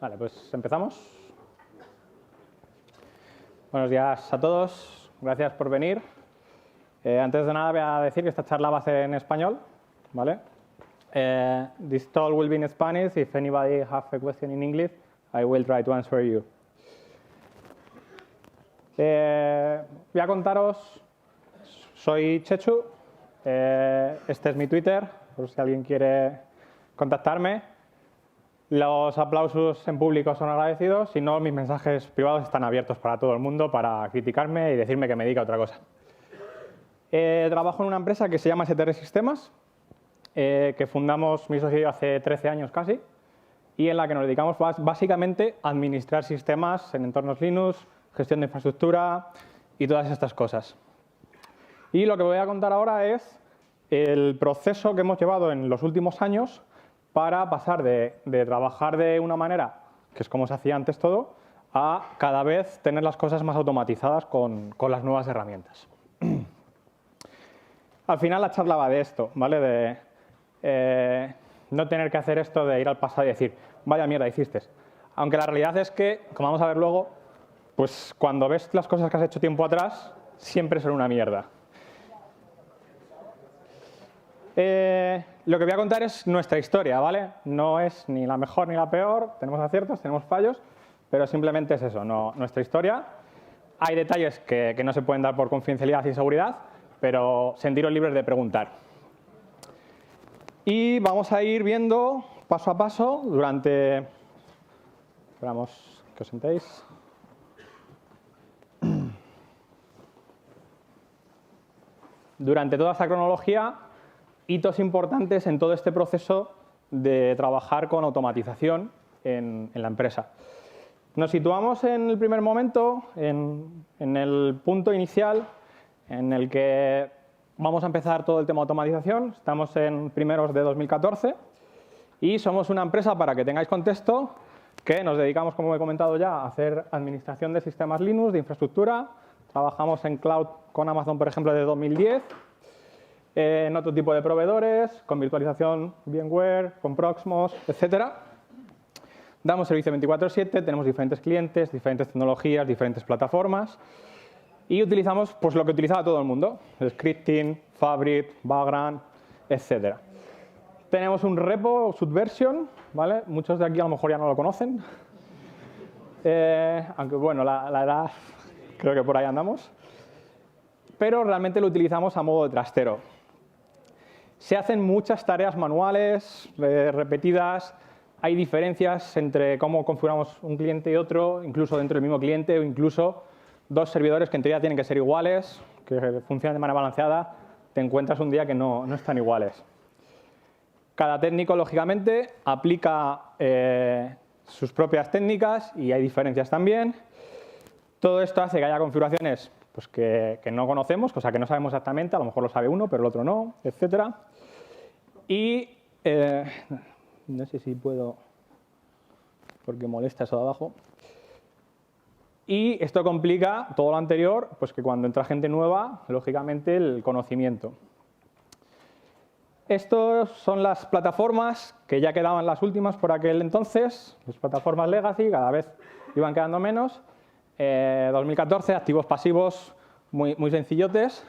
Vale, pues empezamos. Buenos días a todos, gracias por venir. Antes de nada voy a decir que esta charla va a ser en español, ¿vale? This talk will be in Spanish. If anybody have a question in English, I will try to answer you. Voy a contaros, soy Chechu, este es mi Twitter, por si alguien quiere contactarme. Los aplausos en público son agradecidos, si no, mis mensajes privados están abiertos para todo el mundo para criticarme y decirme que me dedique a otra cosa. Trabajo en una empresa que se llama STR Sistemas, que fundamos mi socio y yo hace 13 años casi, y en la que nos dedicamos básicamente a administrar sistemas en entornos Linux, gestión de infraestructura y todas estas cosas. Y lo que voy a contar ahora es el proceso que hemos llevado en los últimos años para pasar de trabajar de una manera, que es como se hacía antes todo, a cada vez tener las cosas más automatizadas con las nuevas herramientas. Al final la charla va de esto, ¿vale? De no tener que hacer esto de ir al pasado y decir, vaya mierda, hiciste. Aunque la realidad es que, como vamos a ver luego, pues cuando ves las cosas que has hecho tiempo atrás, siempre son una mierda. Lo que voy a contar es nuestra historia, ¿vale? No es ni la mejor ni la peor, tenemos aciertos, tenemos fallos, pero simplemente es eso, nuestra historia. Hay detalles que no se pueden dar por confidencialidad y seguridad, pero sentiros libres de preguntar. Y vamos a ir viendo paso a paso durante... Esperamos que os sentéis. Durante toda esta cronología, hitos importantes en todo este proceso de trabajar con automatización en la empresa. Nos situamos en el primer momento, en el punto inicial en el que vamos a empezar todo el tema de automatización. Estamos en primeros de 2014 y somos una empresa, para que tengáis contexto, que nos dedicamos, como he comentado ya, a hacer administración de sistemas Linux, de infraestructura. Trabajamos en cloud con Amazon, por ejemplo, desde 2010. En otro tipo de proveedores, con virtualización VMware, con Proxmox, etcétera. Damos servicio 24/7, tenemos diferentes clientes, diferentes tecnologías, diferentes plataformas y utilizamos pues lo que utilizaba todo el mundo, scripting, Fabric, Vagrant, etcétera. Tenemos un repo, Subversion, ¿vale? Muchos de aquí a lo mejor ya no lo conocen, aunque bueno, la edad creo que por ahí andamos, pero realmente lo utilizamos a modo de trastero. Se hacen muchas tareas manuales, repetidas, hay diferencias entre cómo configuramos un cliente y otro, incluso dentro del mismo cliente o incluso dos servidores que en teoría tienen que ser iguales, que funcionan de manera balanceada, te encuentras un día que no están iguales. Cada técnico, lógicamente, aplica sus propias técnicas y hay diferencias también. Todo esto hace que haya configuraciones pues que no conocemos, o sea, que no sabemos exactamente, a lo mejor lo sabe uno, pero el otro no, etcétera. Y no sé si puedo, porque molesta eso de abajo. Y esto complica todo lo anterior, pues que cuando entra gente nueva, lógicamente el conocimiento. Estas son las plataformas que ya quedaban las últimas por aquel entonces, las plataformas legacy, cada vez iban quedando menos. 2014, activos pasivos muy sencillotes,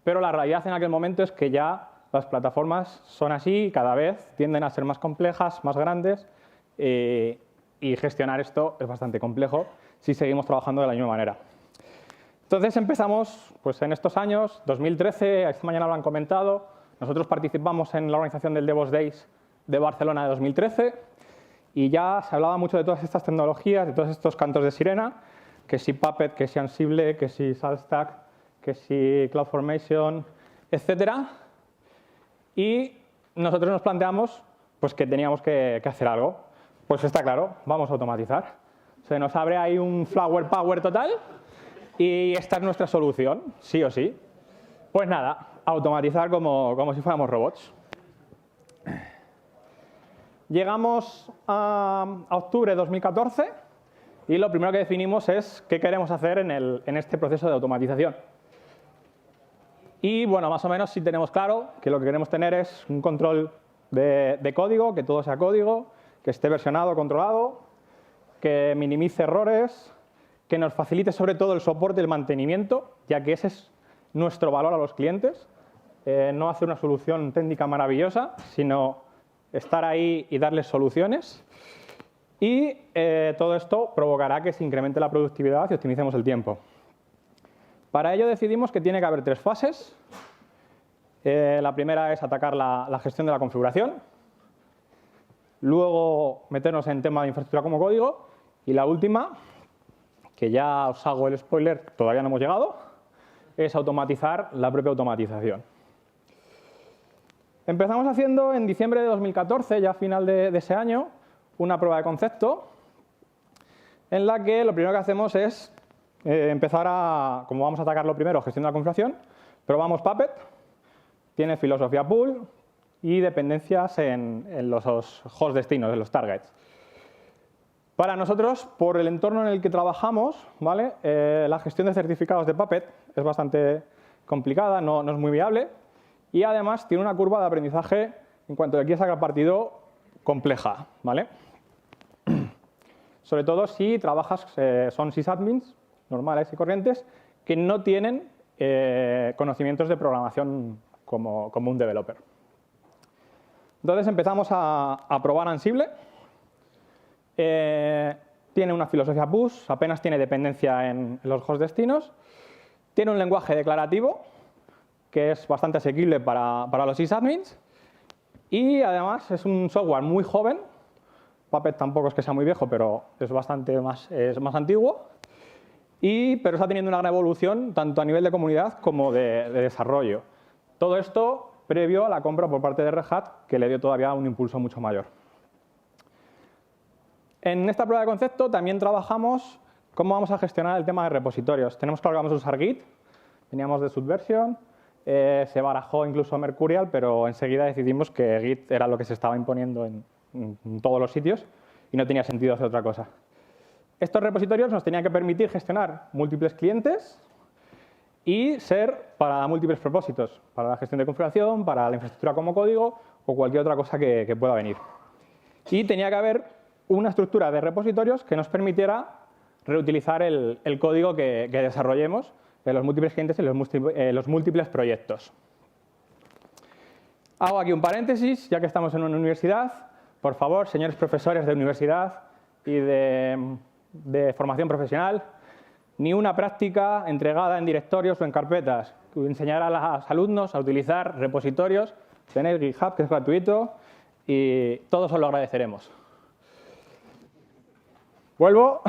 pero la realidad en aquel momento es que ya las plataformas son así y cada vez tienden a ser más complejas, más grandes y gestionar esto es bastante complejo si seguimos trabajando de la misma manera. Entonces empezamos pues, en estos años, 2013, esta mañana lo han comentado, nosotros participamos en la organización del DevOps Days de Barcelona de 2013 y ya se hablaba mucho de todas estas tecnologías, de todos estos cantos de sirena, que si Puppet, que si Ansible, que si SaltStack, que si CloudFormation, etcétera. Y nosotros nos planteamos pues, que teníamos que hacer algo. Pues está claro, vamos a automatizar. Se nos abre ahí un Flower Power total y esta es nuestra solución, sí o sí. Pues nada, automatizar como si fuéramos robots. Llegamos a octubre de 2014 y lo primero que definimos es qué queremos hacer en este proceso de automatización. Y bueno, más o menos sí tenemos claro que lo que queremos tener es un control de código, que todo sea código, que esté versionado, controlado, que minimice errores, que nos facilite sobre todo el soporte y el mantenimiento, ya que ese es nuestro valor a los clientes. No hacer una solución técnica maravillosa, sino estar ahí y darles soluciones. Y todo esto provocará que se incremente la productividad y optimicemos el tiempo. Para ello decidimos que tiene que haber 3 fases. La primera es atacar la gestión de la configuración. Luego meternos en tema de infraestructura como código. Y la última, que ya os hago el spoiler, todavía no hemos llegado, es automatizar la propia automatización. Empezamos haciendo en diciembre de 2014, ya a final de ese año, una prueba de concepto en la que lo primero que hacemos es empezar a, como vamos a atacarlo primero, gestión de la configuración, probamos Puppet, tiene filosofía pool y dependencias en los host destinos, en los targets. Para nosotros, por el entorno en el que trabajamos, ¿vale? La gestión de certificados de Puppet es bastante complicada, no es muy viable y además tiene una curva de aprendizaje en cuanto a quieres sacar partido compleja, ¿vale? Sobre todo si trabajas, son sysadmins normales y corrientes que no tienen conocimientos de programación como un developer. Entonces empezamos a probar Ansible. Tiene una filosofía push, apenas tiene dependencia en los host destinos. Tiene un lenguaje declarativo que es bastante asequible para los sysadmins. Y además es un software muy joven. Puppet tampoco es que sea muy viejo, pero es más antiguo. Pero está teniendo una gran evolución tanto a nivel de comunidad como de desarrollo. Todo esto previo a la compra por parte de Red Hat, que le dio todavía un impulso mucho mayor. En esta prueba de concepto también trabajamos cómo vamos a gestionar el tema de repositorios. Tenemos claro que vamos a usar Git, veníamos de Subversion, se barajó incluso Mercurial, pero enseguida decidimos que Git era lo que se estaba imponiendo en todos los sitios y no tenía sentido hacer otra cosa. Estos repositorios nos tenían que permitir gestionar múltiples clientes y ser para múltiples propósitos, para la gestión de configuración, para la infraestructura como código o cualquier otra cosa que pueda venir. Y tenía que haber una estructura de repositorios que nos permitiera reutilizar el código que desarrollemos en los múltiples clientes y los múltiples proyectos. Hago aquí un paréntesis, ya que estamos en una universidad. Por favor, señores profesores de universidad y de formación profesional, ni una práctica entregada en directorios o en carpetas. Enseñar a los alumnos a utilizar repositorios, tener GitHub, que es gratuito, y todos os lo agradeceremos. Vuelvo.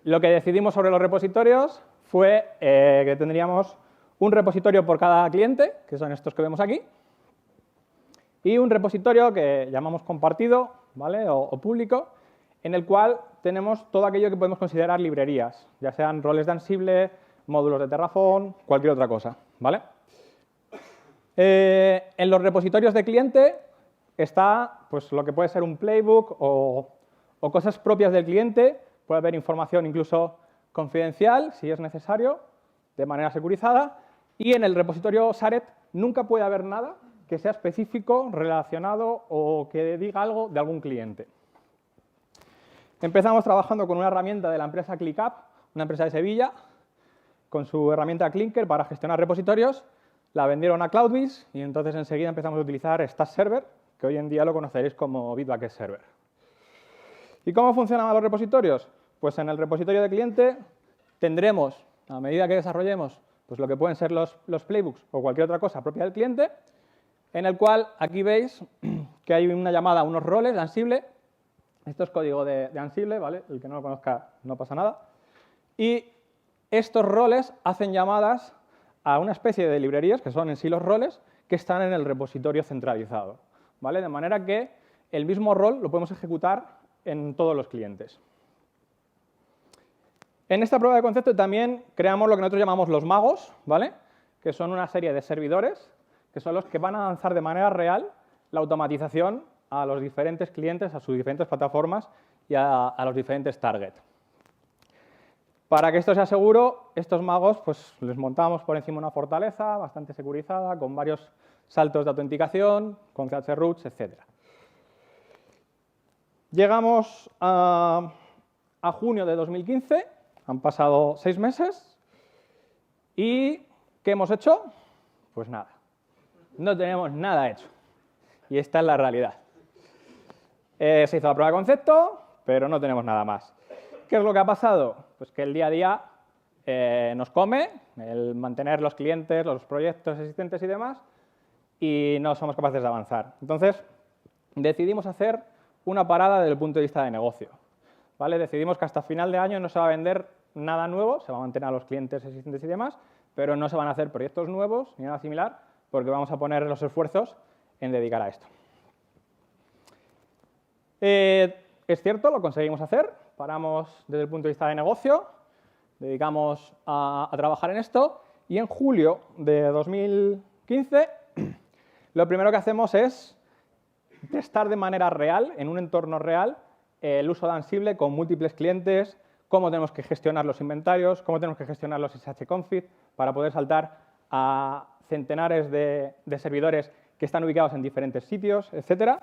Lo que decidimos sobre los repositorios fue que tendríamos un repositorio por cada cliente, que son estos que vemos aquí, y un repositorio que llamamos compartido, ¿vale? o público, en el cual tenemos todo aquello que podemos considerar librerías, ya sean roles de Ansible, módulos de Terraform, cualquier otra cosa, ¿vale? En los repositorios de cliente está pues, lo que puede ser un playbook o cosas propias del cliente. Puede haber información incluso confidencial, si es necesario, de manera securizada. Y en el repositorio SARET nunca puede haber nada que sea específico, relacionado o que diga algo de algún cliente. Empezamos trabajando con una herramienta de la empresa ClickUp, una empresa de Sevilla, con su herramienta Clinker para gestionar repositorios. La vendieron a CloudBees y entonces enseguida empezamos a utilizar Stash Server, que hoy en día lo conoceréis como Bitbucket Server. ¿Y cómo funcionan los repositorios? Pues en el repositorio de cliente tendremos, a medida que desarrollemos, pues lo que pueden ser los playbooks o cualquier otra cosa propia del cliente, en el cual aquí veis que hay una llamada a unos roles de Ansible. Esto es código de Ansible, ¿vale? El que no lo conozca no pasa nada. Y estos roles hacen llamadas a una especie de librerías, que son en sí los roles, que están en el repositorio centralizado, ¿vale? De manera que el mismo rol lo podemos ejecutar en todos los clientes. En esta prueba de concepto también creamos lo que nosotros llamamos los magos, ¿vale? Que son una serie de servidores que son los que van a lanzar de manera real la automatización a los diferentes clientes, a sus diferentes plataformas y a los diferentes targets. Para que esto sea seguro, estos magos pues, les montamos por encima una fortaleza bastante securizada, con varios saltos de autenticación, con CH roots, etc. Llegamos a junio de 2015, han pasado 6 meses, ¿y qué hemos hecho? Pues nada, no tenemos nada hecho, y esta es la realidad. Se hizo la prueba de concepto, pero no tenemos nada más. ¿Qué es lo que ha pasado? Pues que el día a día nos come, el mantener los clientes, los proyectos existentes y demás, y no somos capaces de avanzar. Entonces, decidimos hacer una parada desde el punto de vista de negocio, ¿vale? Decidimos que hasta final de año no se va a vender nada nuevo, se va a mantener a los clientes existentes y demás, pero no se van a hacer proyectos nuevos ni nada similar, porque vamos a poner los esfuerzos en dedicar a esto. Es cierto, lo conseguimos hacer, paramos desde el punto de vista de negocio, dedicamos a trabajar en esto, y en julio de 2015 lo primero que hacemos es testar de manera real, en un entorno real, el uso de Ansible con múltiples clientes, cómo tenemos que gestionar los inventarios, cómo tenemos que gestionar los shconfig para poder saltar a centenares de servidores que están ubicados en diferentes sitios, etc.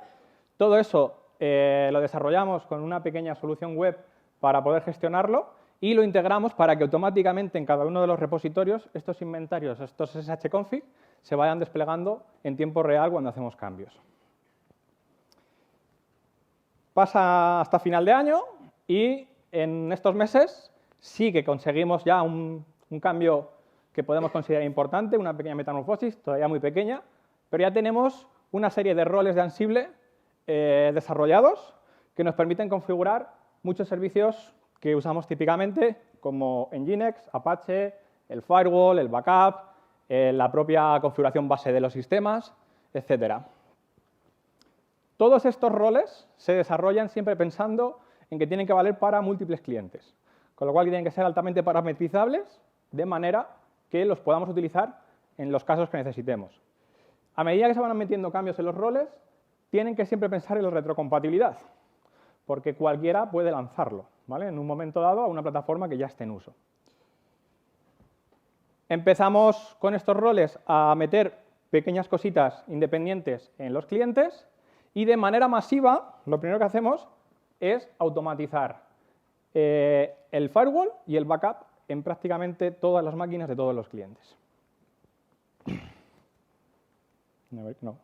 Todo eso lo desarrollamos con una pequeña solución web para poder gestionarlo y lo integramos para que automáticamente en cada uno de los repositorios estos inventarios, estos shconfig, se vayan desplegando en tiempo real cuando hacemos cambios. Pasa hasta final de año y en estos meses sí que conseguimos ya un cambio que podemos considerar importante, una pequeña metamorfosis, todavía muy pequeña, pero ya tenemos una serie de roles de Ansible desarrollados que nos permiten configurar muchos servicios que usamos típicamente, como Nginx, Apache, el firewall, el backup, la propia configuración base de los sistemas, etc. Todos estos roles se desarrollan siempre pensando en que tienen que valer para múltiples clientes, con lo cual tienen que ser altamente parametrizables de manera que los podamos utilizar en los casos que necesitemos. A medida que se van metiendo cambios en los roles, tienen que siempre pensar en la retrocompatibilidad, porque cualquiera puede lanzarlo, ¿vale? En un momento dado a una plataforma que ya esté en uso. Empezamos con estos roles a meter pequeñas cositas independientes en los clientes y de manera masiva lo primero que hacemos es automatizar el firewall y el backup en prácticamente todas las máquinas de todos los clientes. No.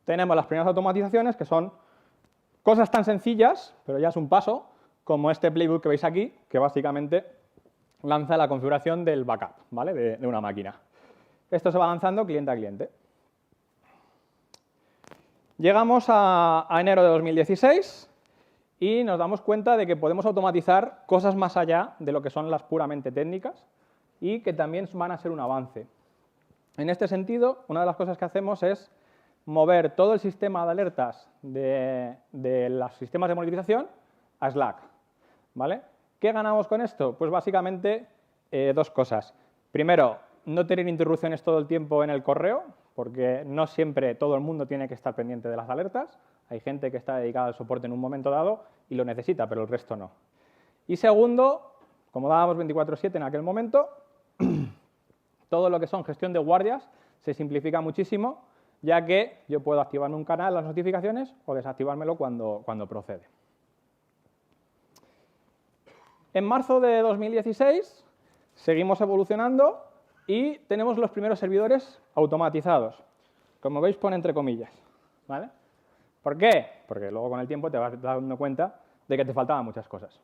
Tenemos las primeras automatizaciones, que son cosas tan sencillas, pero ya es un paso, como este playbook que veis aquí, que básicamente lanza la configuración del backup, ¿vale? de una máquina. Esto se va lanzando cliente a cliente. Llegamos a enero de 2016 y nos damos cuenta de que podemos automatizar cosas más allá de lo que son las puramente técnicas y que también van a ser un avance. En este sentido, una de las cosas que hacemos es mover todo el sistema de alertas de los sistemas de monitorización a Slack, ¿vale? ¿Qué ganamos con esto? Pues básicamente dos cosas. Primero, no tener interrupciones todo el tiempo en el correo, porque no siempre todo el mundo tiene que estar pendiente de las alertas. Hay gente que está dedicada al soporte en un momento dado y lo necesita, pero el resto no. Y segundo, como dábamos 24/7 en aquel momento, todo lo que son gestión de guardias se simplifica muchísimo, ya que yo puedo activarme un canal, las notificaciones, o desactivármelo cuando procede. En marzo de 2016 seguimos evolucionando y tenemos los primeros servidores automatizados. Como veis, pone entre comillas, ¿vale? ¿Por qué? Porque luego con el tiempo te vas dando cuenta de que te faltaban muchas cosas.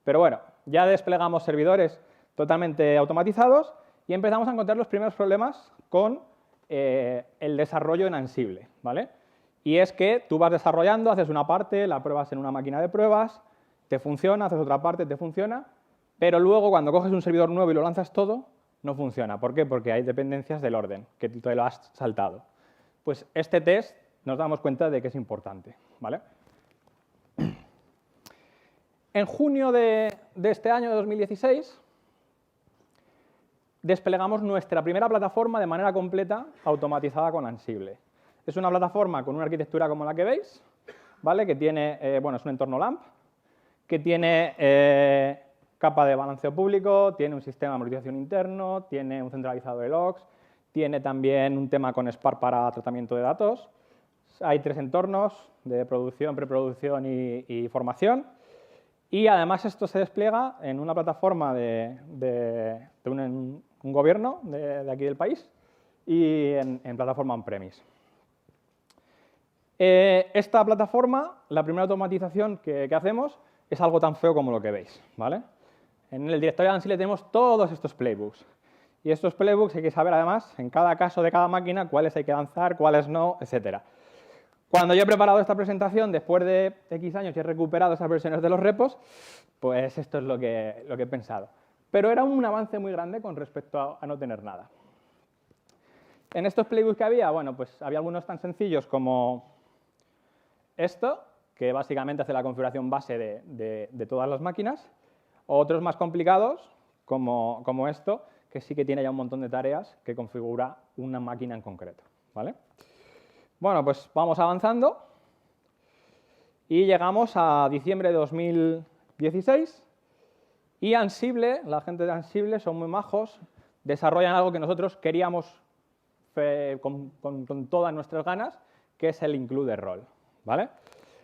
Pero bueno, ya desplegamos servidores totalmente automatizados y empezamos a encontrar los primeros problemas con el desarrollo en Ansible, ¿vale? Y es que tú vas desarrollando, haces una parte, la pruebas en una máquina de pruebas, te funciona, haces otra parte, te funciona, pero luego cuando coges un servidor nuevo y lo lanzas todo, no funciona. ¿Por qué? Porque hay dependencias del orden, que te lo has saltado. Pues este test nos damos cuenta de que es importante, ¿vale? En junio de este año, de 2016, desplegamos nuestra primera plataforma de manera completa automatizada con Ansible. Es una plataforma con una arquitectura como la que veis, ¿vale? Que tiene, bueno, es un entorno LAMP, que tiene capa de balanceo público, tiene un sistema de monitorización interno, tiene un centralizado de logs, tiene también un tema con Spark para tratamiento de datos. Hay 3 entornos de producción, preproducción y formación. Y además esto se despliega en una plataforma de un gobierno de aquí del país y en plataforma on-premise. Esta plataforma, la primera automatización que hacemos es algo tan feo como lo que veis, ¿vale? En el directorio de Ansible tenemos todos estos playbooks. Y estos playbooks hay que saber además, en cada caso de cada máquina, cuáles hay que lanzar, cuáles no, etcétera. Cuando yo he preparado esta presentación, después de X años y he recuperado esas versiones de los repos, pues esto es lo que he pensado. Pero era un avance muy grande con respecto a no tener nada. En estos playbooks que había, bueno, pues había algunos tan sencillos como esto, que básicamente hace la configuración base de todas las máquinas, o otros más complicados, como esto, que sí que tiene ya un montón de tareas que configura una máquina en concreto, ¿vale? Bueno, pues vamos avanzando y llegamos a diciembre de 2016 y Ansible, la gente de Ansible son muy majos, desarrollan algo que nosotros queríamos con todas nuestras ganas, que es el include role, ¿vale?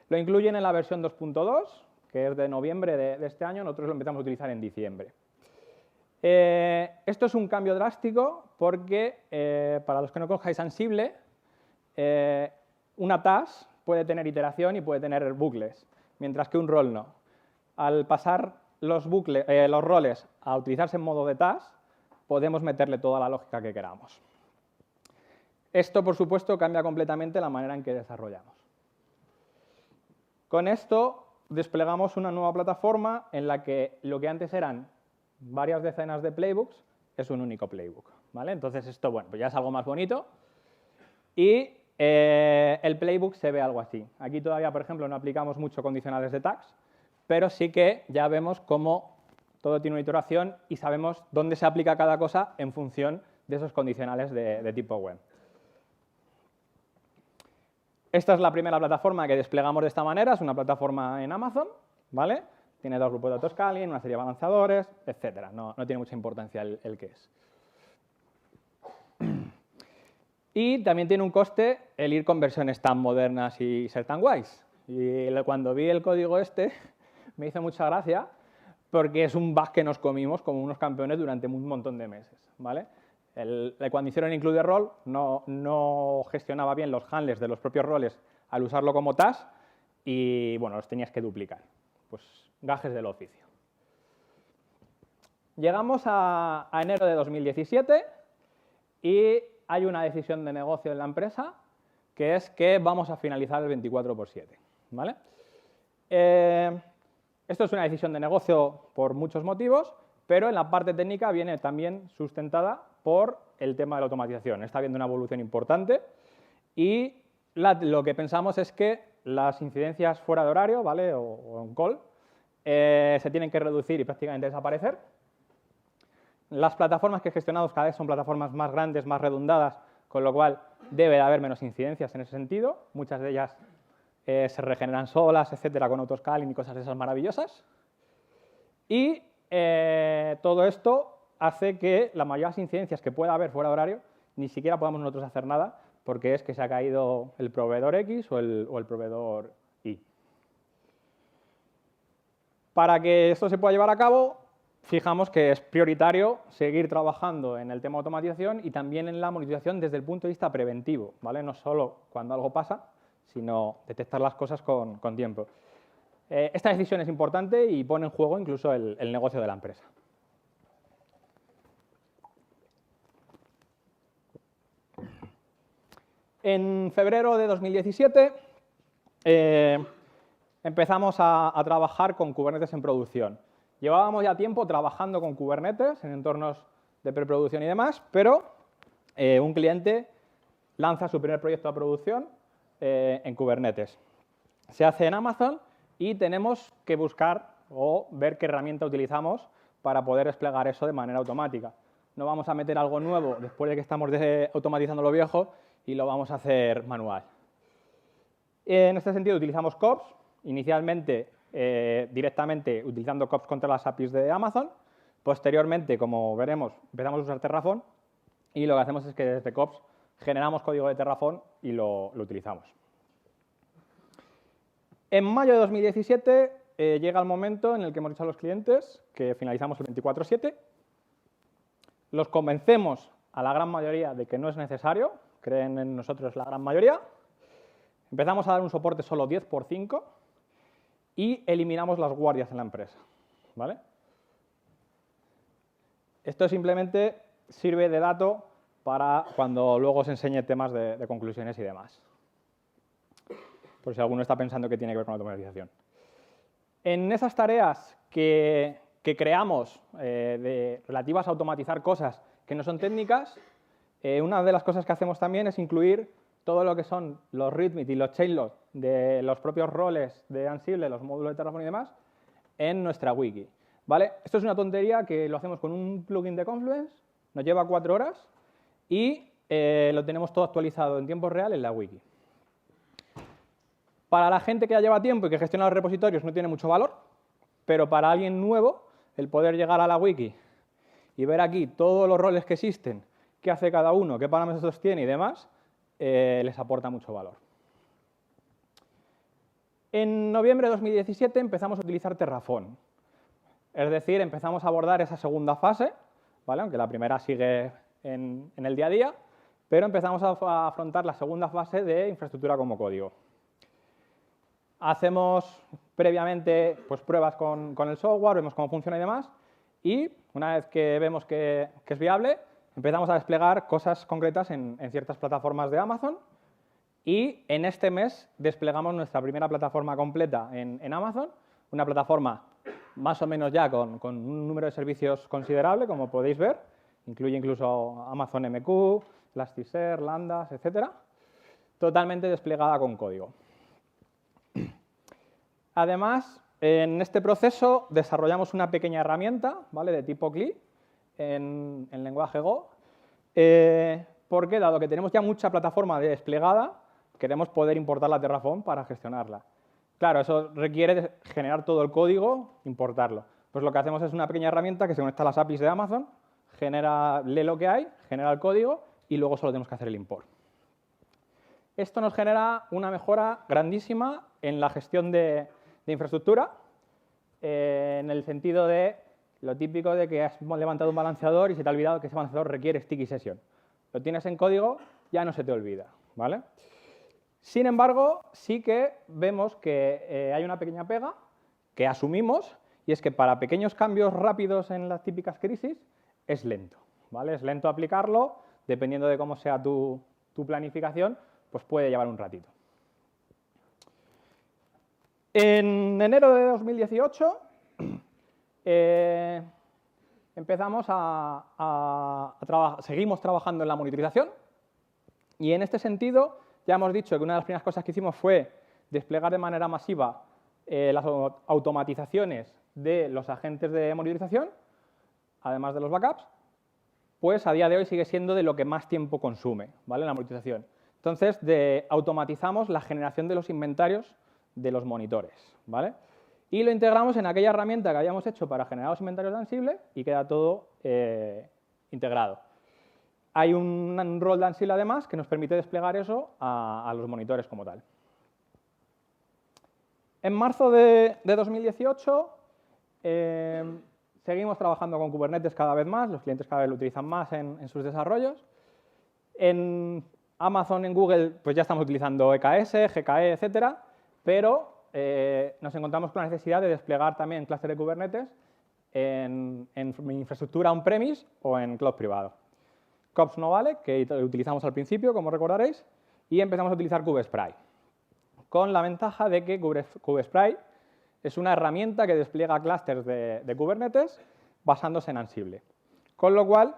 Lo incluyen en la versión 2.2, que es de noviembre de este año, nosotros lo empezamos a utilizar en diciembre. Esto es un cambio drástico porque, para los que no conozcáis Ansible, una task puede tener iteración y puede tener bucles, mientras que un rol no. Al pasar los roles a utilizarse en modo de task, podemos meterle toda la lógica que queramos. Esto, por supuesto, cambia completamente la manera en que desarrollamos. Con esto desplegamos una nueva plataforma en la que lo que antes eran varias decenas de playbooks es un único playbook, ¿vale? Entonces esto, bueno, pues ya es algo más bonito y el playbook se ve algo así. Aquí todavía, por ejemplo, no aplicamos mucho condicionales de tags, pero sí que ya vemos cómo todo tiene una iteración y sabemos dónde se aplica cada cosa en función de esos condicionales de tipo web. Esta es la primera plataforma que desplegamos de esta manera, es una plataforma en Amazon, ¿vale? Tiene 2 grupos de autoscaling, una serie de balanceadores, etcétera. No tiene mucha importancia el qué es. Y también tiene un coste el ir con versiones tan modernas y ser tan guays. Y cuando vi el código este, me hizo mucha gracia, porque es un bug que nos comimos como unos campeones durante un montón de meses, ¿vale? Cuando hicieron include role, no gestionaba bien los handlers de los propios roles al usarlo como task y, bueno, los tenías que duplicar. Pues gajes del oficio. Llegamos a enero de 2017 y hay una decisión de negocio en la empresa, que es que vamos a finalizar el 24/7, ¿vale? Esto es una decisión de negocio por muchos motivos, pero en la parte técnica viene también sustentada por el tema de la automatización. Está habiendo una evolución importante y lo que pensamos es que las incidencias fuera de horario, ¿vale? o on call, se tienen que reducir y prácticamente desaparecer. Las plataformas que gestionamos cada vez son plataformas más grandes, más redundadas, con lo cual debe de haber menos incidencias en ese sentido. Muchas de ellas se regeneran solas, etcétera, con autoscaling y cosas de esas maravillosas. Y todo esto hace que la mayoría de las incidencias que pueda haber fuera de horario ni siquiera podamos nosotros hacer nada, porque es que se ha caído el proveedor X o el proveedor Y. Para que esto se pueda llevar a cabo, fijamos que es prioritario seguir trabajando en el tema de automatización y también en la monitorización desde el punto de vista preventivo, ¿vale? No solo cuando algo pasa, sino detectar las cosas con tiempo. Esta decisión es importante y pone en juego incluso el negocio de la empresa. En febrero de 2017 empezamos a trabajar con Kubernetes en producción. Llevábamos ya tiempo trabajando con Kubernetes en entornos de preproducción y demás, pero un cliente lanza su primer proyecto a producción en Kubernetes. Se hace en Amazon y tenemos que buscar o ver qué herramienta utilizamos para poder desplegar eso de manera automática. No vamos a meter algo nuevo después de que estamos automatizando lo viejo y lo vamos a hacer manual. En este sentido utilizamos KOPS, inicialmente directamente utilizando KOPS contra las APIs de Amazon. Posteriormente, como veremos, empezamos a usar Terraform y lo que hacemos es que desde KOPS generamos código de Terraform y lo utilizamos. En mayo de 2017 llega el momento en el que hemos dicho a los clientes que finalizamos el 24/7. Los convencemos a la gran mayoría de que no es necesario, creen en nosotros la gran mayoría. Empezamos a dar un soporte solo 10x5 y eliminamos las guardias en la empresa, ¿vale? Esto simplemente sirve de dato para cuando luego os enseñe temas de conclusiones y demás. Por si alguno está pensando que tiene que ver con la automatización. En esas tareas que creamos relativas a automatizar cosas que no son técnicas, una de las cosas que hacemos también es incluir todo lo que son los readme y los changelog de los propios roles de Ansible, los módulos de Terraform y demás, en nuestra wiki, ¿vale? Esto es una tontería que lo hacemos con un plugin de Confluence, nos lleva 4 horas y lo tenemos todo actualizado en tiempo real en la wiki. Para la gente que ya lleva tiempo y que gestiona los repositorios no tiene mucho valor, pero para alguien nuevo, el poder llegar a la wiki y ver aquí todos los roles que existen, qué hace cada uno, qué parámetros tiene y demás, les aporta mucho valor. En noviembre de 2017 empezamos a utilizar Terraform. Es decir, empezamos a abordar esa segunda fase, ¿vale? Aunque la primera sigue en el día a día, pero empezamos a afrontar la segunda fase de infraestructura como código. Hacemos previamente pues, pruebas con el software, vemos cómo funciona y demás, y una vez que vemos que es viable, empezamos a desplegar cosas concretas en ciertas plataformas de Amazon, y en este mes desplegamos nuestra primera plataforma completa en Amazon, una plataforma más o menos ya con un número de servicios considerable, como podéis ver, incluye incluso Amazon MQ, Elasticsearch, Lambdas, etcétera, totalmente desplegada con código. Además, en este proceso desarrollamos una pequeña herramienta, ¿vale?, de tipo CLI en lenguaje Go, porque dado que tenemos ya mucha plataforma desplegada, queremos poder importar la Terraform para gestionarla. Claro, eso requiere generar todo el código, importarlo. Pues lo que hacemos es una pequeña herramienta que se conecta a las APIs de Amazon, lee lo que hay, genera el código y luego solo tenemos que hacer el import. Esto nos genera una mejora grandísima en la gestión de infraestructura, en el sentido de lo típico de que has levantado un balanceador y se te ha olvidado que ese balanceador requiere sticky session. Lo tienes en código, ya no se te olvida, ¿vale? Sin embargo, sí que vemos que hay una pequeña pega que asumimos, y es que para pequeños cambios rápidos en las típicas crisis es lento, ¿vale? Es lento aplicarlo, dependiendo de cómo sea tu planificación, pues puede llevar un ratito. En enero de 2018 seguimos trabajando en la monitorización, y en este sentido ya hemos dicho que una de las primeras cosas que hicimos fue desplegar de manera masiva las automatizaciones de los agentes de monitorización, además de los backups, pues a día de hoy sigue siendo de lo que más tiempo consume, ¿vale?, la monitorización. Entonces, automatizamos la generación de los inventarios de los monitores, ¿vale? Y lo integramos en aquella herramienta que habíamos hecho para generar los inventarios de Ansible y queda todo integrado. Hay un rol de Ansible, además, que nos permite desplegar eso a los monitores como tal. En marzo de 2018 seguimos trabajando con Kubernetes cada vez más, los clientes cada vez lo utilizan más en sus desarrollos. En Amazon, en Google, pues ya estamos utilizando EKS, GKE, etcétera, pero nos encontramos con la necesidad de desplegar también clúster de Kubernetes en infraestructura on-premise o en cloud privado. KOPS no vale, que utilizamos al principio, como recordaréis, y empezamos a utilizar Kubespray, con la ventaja de que Kubespray es una herramienta que despliega clústeres de Kubernetes basándose en Ansible, con lo cual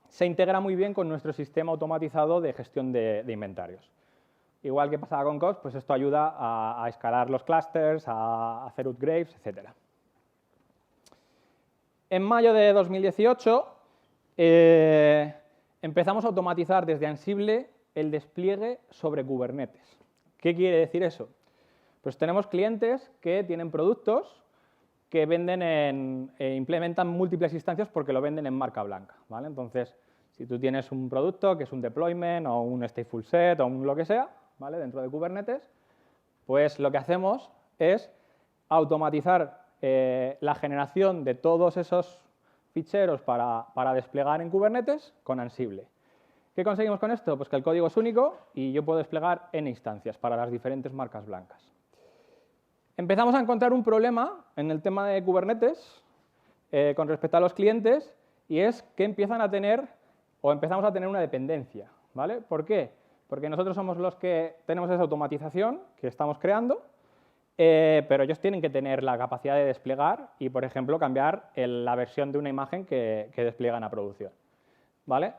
se integra muy bien con nuestro sistema automatizado de gestión de inventarios. Igual que pasaba con KOPS, pues esto ayuda a escalar los clústeres, a hacer upgrades, etc. En mayo de 2018 empezamos a automatizar desde Ansible el despliegue sobre Kubernetes. ¿Qué quiere decir eso? Pues tenemos clientes que tienen productos que venden implementan múltiples instancias porque lo venden en marca blanca, ¿vale? Entonces, si tú tienes un producto que es un deployment o un stateful set o un lo que sea, ¿vale?, dentro de Kubernetes, Pues lo que hacemos es automatizar la generación de todos esos ficheros para desplegar en Kubernetes con Ansible. ¿Qué conseguimos con esto? Pues que el código es único y yo puedo desplegar n instancias para las diferentes marcas blancas. Empezamos a encontrar un problema en el tema de Kubernetes con respecto a los clientes, y es que empezamos a tener una dependencia, ¿vale? ¿Por qué? Porque nosotros somos los que tenemos esa automatización que estamos creando, pero ellos tienen que tener la capacidad de desplegar y, por ejemplo, cambiar la versión de una imagen que despliegan a producción, ¿vale?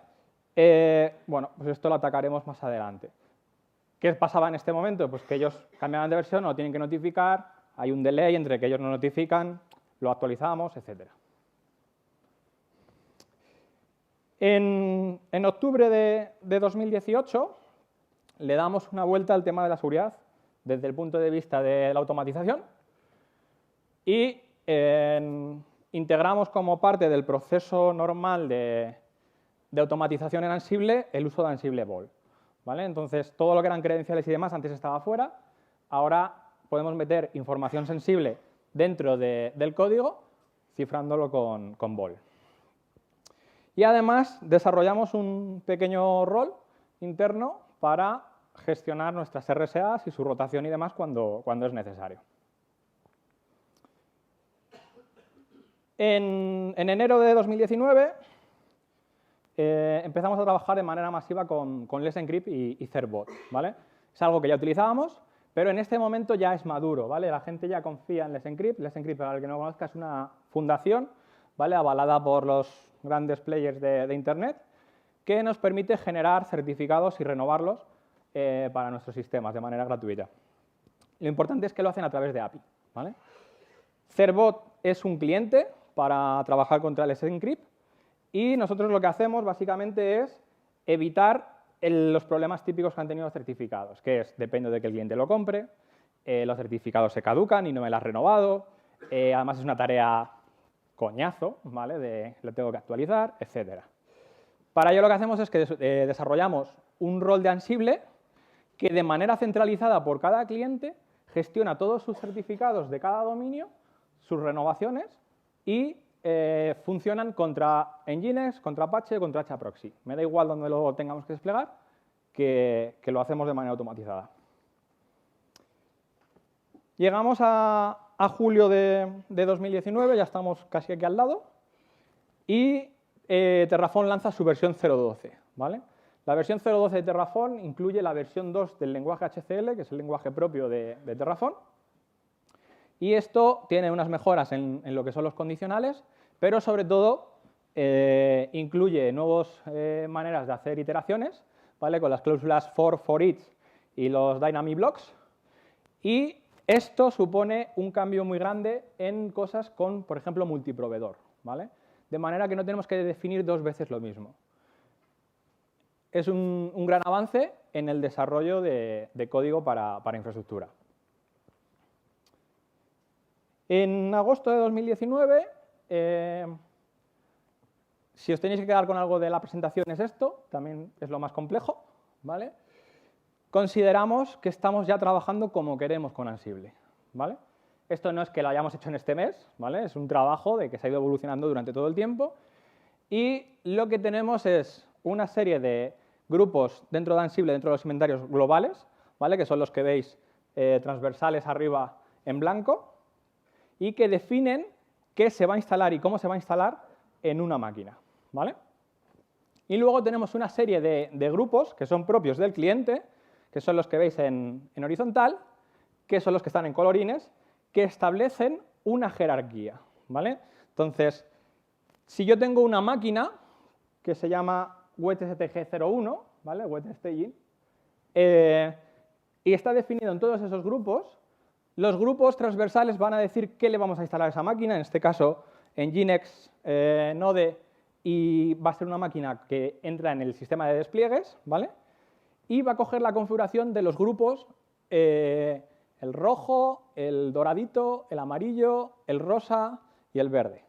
Bueno, pues esto lo atacaremos más adelante. ¿Qué pasaba en este momento? Pues que ellos cambiaban de versión, lo tienen que notificar, hay un delay entre que ellos nos notifican, lo actualizamos, etc. En octubre de 2018 le damos una vuelta al tema de la seguridad desde el punto de vista de la automatización y integramos como parte del proceso normal de automatización en Ansible el uso de Ansible Vault, ¿vale? Entonces, todo lo que eran credenciales y demás antes estaba fuera, ahora podemos meter información sensible dentro del código cifrándolo con Vault. Y además desarrollamos un pequeño rol interno para gestionar nuestras RSAs y su rotación y demás cuando es necesario. En enero de 2019 empezamos a trabajar de manera masiva con Let's Encrypt y Certbot, ¿vale? Es algo que ya utilizábamos, pero en este momento ya es maduro, ¿vale? La gente ya confía en Let's Encrypt. Let's Encrypt, para el que no lo conozca, es una fundación, ¿vale?, avalada por los grandes players de Internet, que nos permite generar certificados y renovarlos para nuestros sistemas de manera gratuita. Lo importante es que lo hacen a través de API, ¿vale? Certbot es un cliente para trabajar contra Let's Encrypt y nosotros lo que hacemos básicamente es evitar los problemas típicos que han tenido los certificados, que es, depende de que el cliente lo compre, los certificados se caducan y no me lo has renovado, además es una tarea coñazo, ¿vale?, lo tengo que actualizar, etc. Para ello lo que hacemos es que desarrollamos un rol de Ansible que de manera centralizada por cada cliente gestiona todos sus certificados de cada dominio, sus renovaciones y funcionan contra Nginx, contra Apache, contra HAProxy. Me da igual donde lo tengamos que desplegar, que lo hacemos de manera automatizada. Llegamos a julio de 2019, ya estamos casi aquí al lado, y Terraform lanza su versión 0.12, ¿vale? La versión 0.12 de Terraform incluye la versión 2 del lenguaje HCL, que es el lenguaje propio de Terraform, y esto tiene unas mejoras en lo que son los condicionales, pero sobre todo incluye nuevas maneras de hacer iteraciones, ¿vale?, con las cláusulas for each y los dynamic blocks, y esto supone un cambio muy grande en cosas con, por ejemplo, multiproveedor, ¿vale?, de manera que no tenemos que definir dos veces lo mismo. Es un gran avance en el desarrollo de código para infraestructura. En agosto de 2019, si os tenéis que quedar con algo de la presentación es esto, también es lo más complejo, ¿vale? Consideramos que estamos ya trabajando como queremos con Ansible, ¿vale? Esto no es que lo hayamos hecho en este mes, ¿vale? Es un trabajo de que se ha ido evolucionando durante todo el tiempo y lo que tenemos es una serie de grupos dentro de Ansible, dentro de los inventarios globales, ¿vale?, que son los que veis transversales arriba en blanco y que definen qué se va a instalar y cómo se va a instalar en una máquina, ¿vale? Y luego tenemos una serie de grupos que son propios del cliente, que son los que veis en horizontal, que son los que están en colorines, que establecen una jerarquía, ¿vale? Entonces, si yo tengo una máquina que se llama wetstg01, ¿vale?, wetstaging, y está definido en todos esos grupos, los grupos transversales van a decir qué le vamos a instalar a esa máquina, en este caso Nginx Node, y va a ser una máquina que entra en el sistema de despliegues, ¿vale?, y va a coger la configuración de los grupos, el rojo, el doradito, el amarillo, el rosa y el verde.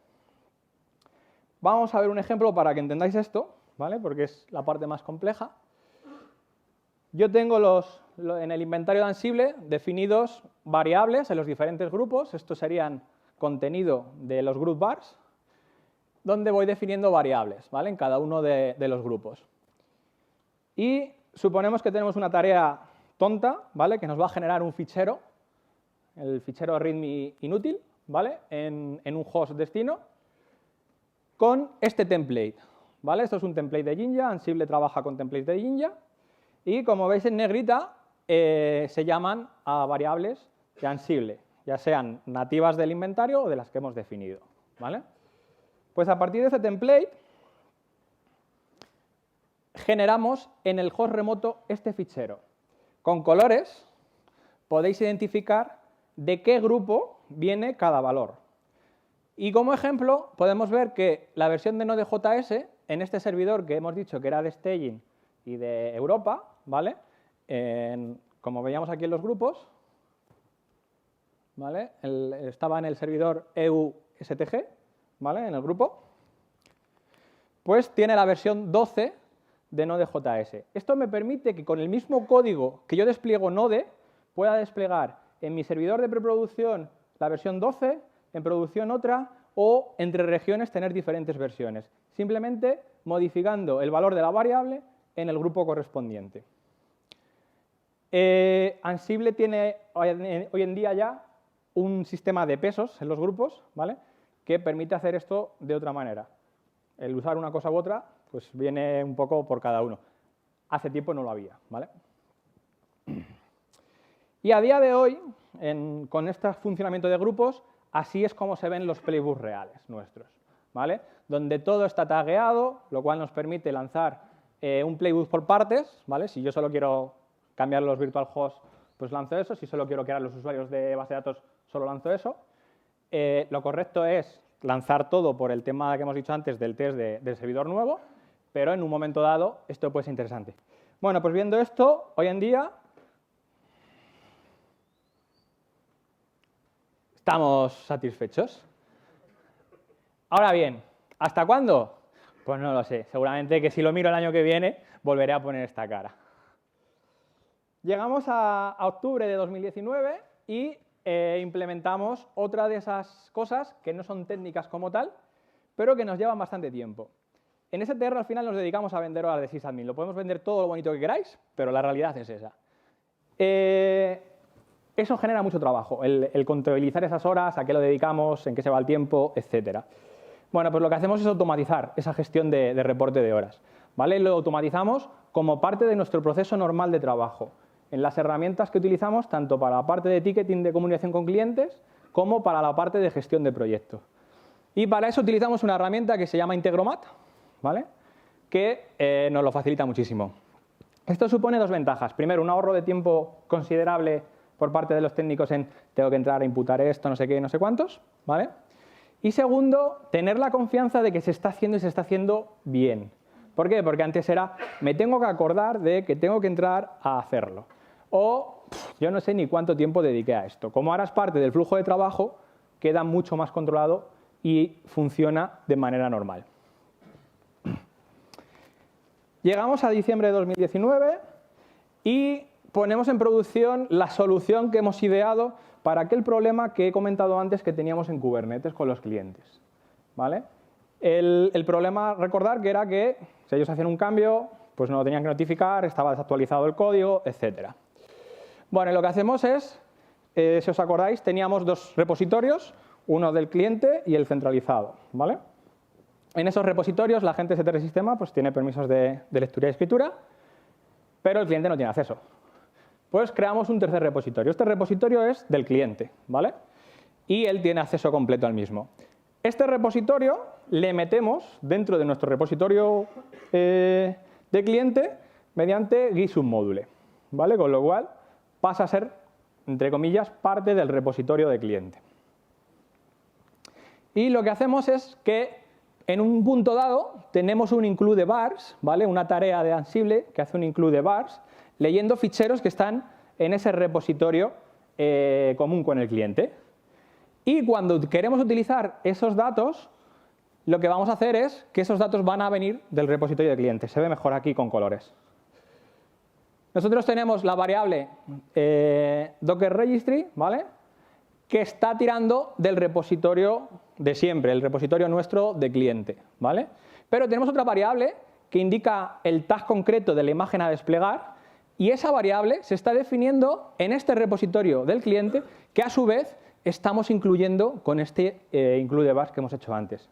Vamos a ver un ejemplo para que entendáis esto, ¿vale?, porque es la parte más compleja. Yo tengo los en el inventario de Ansible definidos variables en los diferentes grupos. Estos serían contenido de los group vars, donde voy definiendo variables, ¿vale? En cada uno de los grupos. Y suponemos que tenemos una tarea tonta, ¿vale? Que nos va a generar un fichero, el fichero readme inútil, ¿vale? En un host destino, con este template, ¿vale? Esto es un template de Jinja, Ansible trabaja con templates de Jinja, y como veis en negrita, se llaman a variables de Ansible, ya sean nativas del inventario o de las que hemos definido, ¿vale? Pues a partir de este template, generamos en el host remoto este fichero. Con colores podéis identificar de qué grupo viene cada valor. Y como ejemplo, podemos ver que la versión de Node.js en este servidor que hemos dicho que era de staging y de Europa, ¿vale? Como veíamos aquí en los grupos, ¿vale? Estaba en el servidor EU-STG, ¿vale? En el grupo, pues tiene la versión 12 de Node.js. Esto me permite que con el mismo código que yo despliego Node, pueda desplegar en mi servidor de preproducción la versión 12, en producción otra, o entre regiones tener diferentes versiones, simplemente modificando el valor de la variable en el grupo correspondiente. Ansible tiene hoy en día ya un sistema de pesos en los grupos, ¿vale? Que permite hacer esto de otra manera. El usar una cosa u otra, pues viene un poco por cada uno. Hace tiempo no lo había, ¿vale? Y a día de hoy, con este funcionamiento de grupos, así es como se ven los playbooks reales nuestros, ¿vale? Donde todo está tagueado, lo cual nos permite lanzar un playbook por partes, ¿vale? Si yo solo quiero cambiar los virtual hosts, pues lanzo eso. Si solo quiero crear los usuarios de base de datos, solo lanzo eso. Lo correcto es lanzar todo por el tema que hemos dicho antes del test del servidor nuevo, pero en un momento dado esto puede ser interesante. Bueno, pues viendo esto, hoy en día estamos satisfechos. Ahora bien, ¿hasta cuándo? Pues no lo sé. Seguramente que si lo miro el año que viene, volveré a poner esta cara. Llegamos a octubre de 2019 y implementamos otra de esas cosas que no son técnicas como tal, pero que nos llevan bastante tiempo. En STR al final nos dedicamos a vender horas de sysadmin. Lo podemos vender todo lo bonito que queráis, pero la realidad es esa. Eso genera mucho trabajo, el contabilizar esas horas, a qué lo dedicamos, en qué se va el tiempo, etc. Bueno, pues lo que hacemos es automatizar esa gestión de reporte de horas, ¿vale? Lo automatizamos como parte de nuestro proceso normal de trabajo, en las herramientas que utilizamos tanto para la parte de ticketing de comunicación con clientes como para la parte de gestión de proyectos. Y para eso utilizamos una herramienta que se llama Integromat, ¿vale? Que nos lo facilita muchísimo. Esto supone dos ventajas. Primero, un ahorro de tiempo considerable por parte de los técnicos en tengo que entrar a imputar esto, no sé qué, no sé cuántos, ¿vale? Y segundo, tener la confianza de que se está haciendo y se está haciendo bien. ¿Por qué? Porque antes era, me tengo que acordar de que tengo que entrar a hacerlo. O yo no sé ni cuánto tiempo dediqué a esto. Como ahora es parte del flujo de trabajo, queda mucho más controlado y funciona de manera normal. Llegamos a diciembre de 2019 y ponemos en producción la solución que hemos ideado para aquel problema que he comentado antes que teníamos en Kubernetes con los clientes, ¿vale? El problema, recordar que era que si ellos hacían un cambio, pues no lo tenían que notificar, estaba desactualizado el código, etc. Bueno, y lo que hacemos es, si os acordáis, teníamos dos repositorios, uno del cliente y el centralizado, ¿vale? En esos repositorios la gente de STR Sistema pues, tiene permisos de lectura y escritura, pero el cliente no tiene acceso. Pues creamos un tercer repositorio. Este repositorio es del cliente, ¿vale? Y él tiene acceso completo al mismo. Este repositorio le metemos dentro de nuestro repositorio de cliente mediante GitSubmodule, ¿vale? Con lo cual pasa a ser, entre comillas, parte del repositorio de cliente. Y lo que hacemos es que en un punto dado tenemos un include vars, ¿vale? Una tarea de Ansible que hace un include vars leyendo ficheros que están en ese repositorio común con el cliente. Y cuando queremos utilizar esos datos, lo que vamos a hacer es que esos datos van a venir del repositorio de cliente. Se ve mejor aquí con colores. Nosotros tenemos la variable Docker Registry, ¿vale?, que está tirando del repositorio de siempre, el repositorio nuestro de cliente, ¿vale? Pero tenemos otra variable que indica el tag concreto de la imagen a desplegar y esa variable se está definiendo en este repositorio del cliente que a su vez estamos incluyendo con este include bars que hemos hecho antes.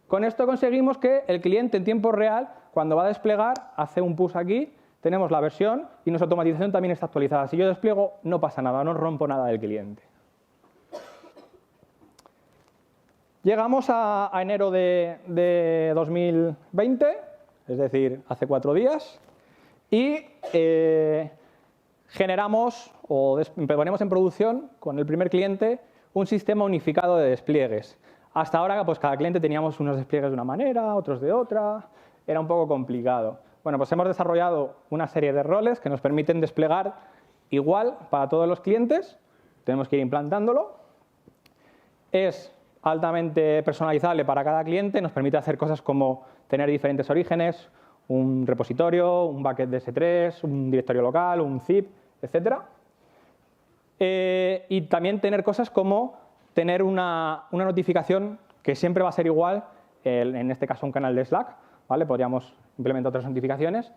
Con esto conseguimos que el cliente en tiempo real, cuando va a desplegar, hace un push aquí, tenemos la versión y nuestra automatización también está actualizada. Si yo despliego, no pasa nada, no rompo nada del cliente. Llegamos a enero de 2020, es decir, hace 4 días, y generamos o ponemos en producción con el primer cliente un sistema unificado de despliegues. Hasta ahora, pues cada cliente teníamos unos despliegues de una manera, otros de otra, era un poco complicado. Bueno, pues hemos desarrollado una serie de roles que nos permiten desplegar igual para todos los clientes, tenemos que ir implantándolo. Es altamente personalizable para cada cliente, nos permite hacer cosas como tener diferentes orígenes, un repositorio, un bucket de S3, un directorio local, un zip, etc. Y también tener cosas como tener una notificación que siempre va a ser igual, en este caso un canal de Slack, ¿vale? Podríamos implementar otras notificaciones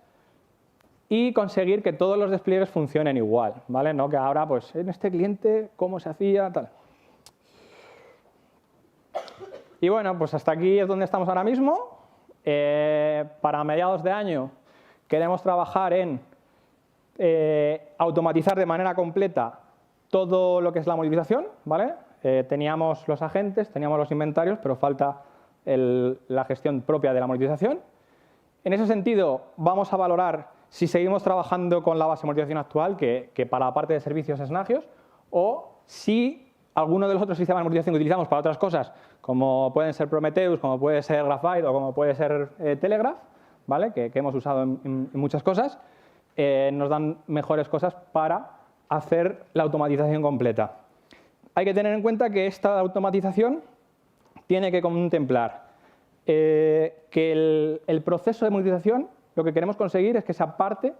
y conseguir que todos los despliegues funcionen igual, ¿vale? No que ahora, pues, en este cliente, ¿cómo se hacía? Tal. Y bueno, pues hasta aquí es donde estamos ahora mismo. Para mediados de año queremos trabajar en automatizar de manera completa todo lo que es la monetización, ¿vale? Teníamos los agentes, teníamos los inventarios, pero falta la gestión propia de la monetización. En ese sentido, vamos a valorar si seguimos trabajando con la base de monetización actual, que para la parte de servicios es Nagios, o si alguno de los otros sistemas de monetización que utilizamos para otras cosas, como pueden ser Prometheus, como puede ser Graphite o como puede ser Telegraph, ¿vale?, que hemos usado en muchas cosas, nos dan mejores cosas para hacer la automatización completa. Hay que tener en cuenta que esta automatización tiene que contemplar que el proceso de monetización, lo que queremos conseguir es que sea parte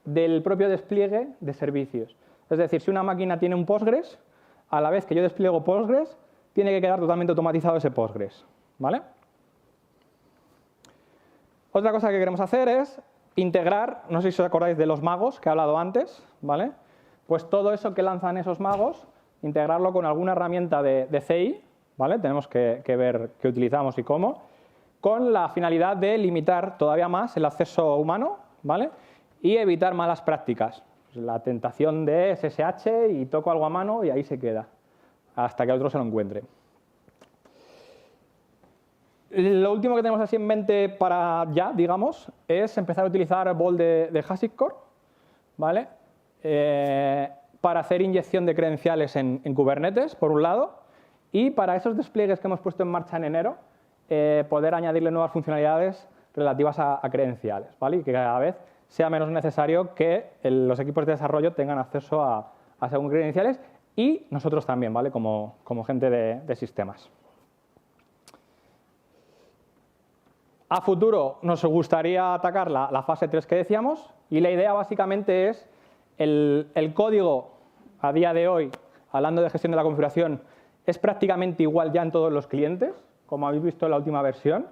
del propio despliegue de servicios. Es decir, si una máquina tiene un Postgres, a la vez que yo despliego Postgres, tiene que quedar totalmente automatizado ese Postgres, ¿vale? Otra cosa que queremos hacer es integrar, no sé si os acordáis de los magos que he hablado antes, ¿vale? Pues todo eso que lanzan esos magos, integrarlo con alguna herramienta de CI, ¿vale? Tenemos que ver qué utilizamos y cómo, con la finalidad de limitar todavía más el acceso humano, ¿vale?, y evitar malas prácticas. La tentación de SSH y toco algo a mano y ahí se queda, hasta que otro se lo encuentre. Lo último que tenemos así en mente para ya, digamos, es empezar a utilizar Vault de HashiCorp, ¿vale?, para hacer inyección de credenciales en Kubernetes, por un lado, y para esos despliegues que hemos puesto en marcha en enero, poder añadirle nuevas funcionalidades relativas a credenciales, ¿vale?, y que cada vez sea menos necesario que los equipos de desarrollo tengan acceso a según credenciales y nosotros también, ¿vale?, como gente de sistemas. A futuro nos gustaría atacar la fase 3 que decíamos y la idea básicamente es el código a día de hoy, hablando de gestión de la configuración, es prácticamente igual ya en todos los clientes, como habéis visto en la última versión,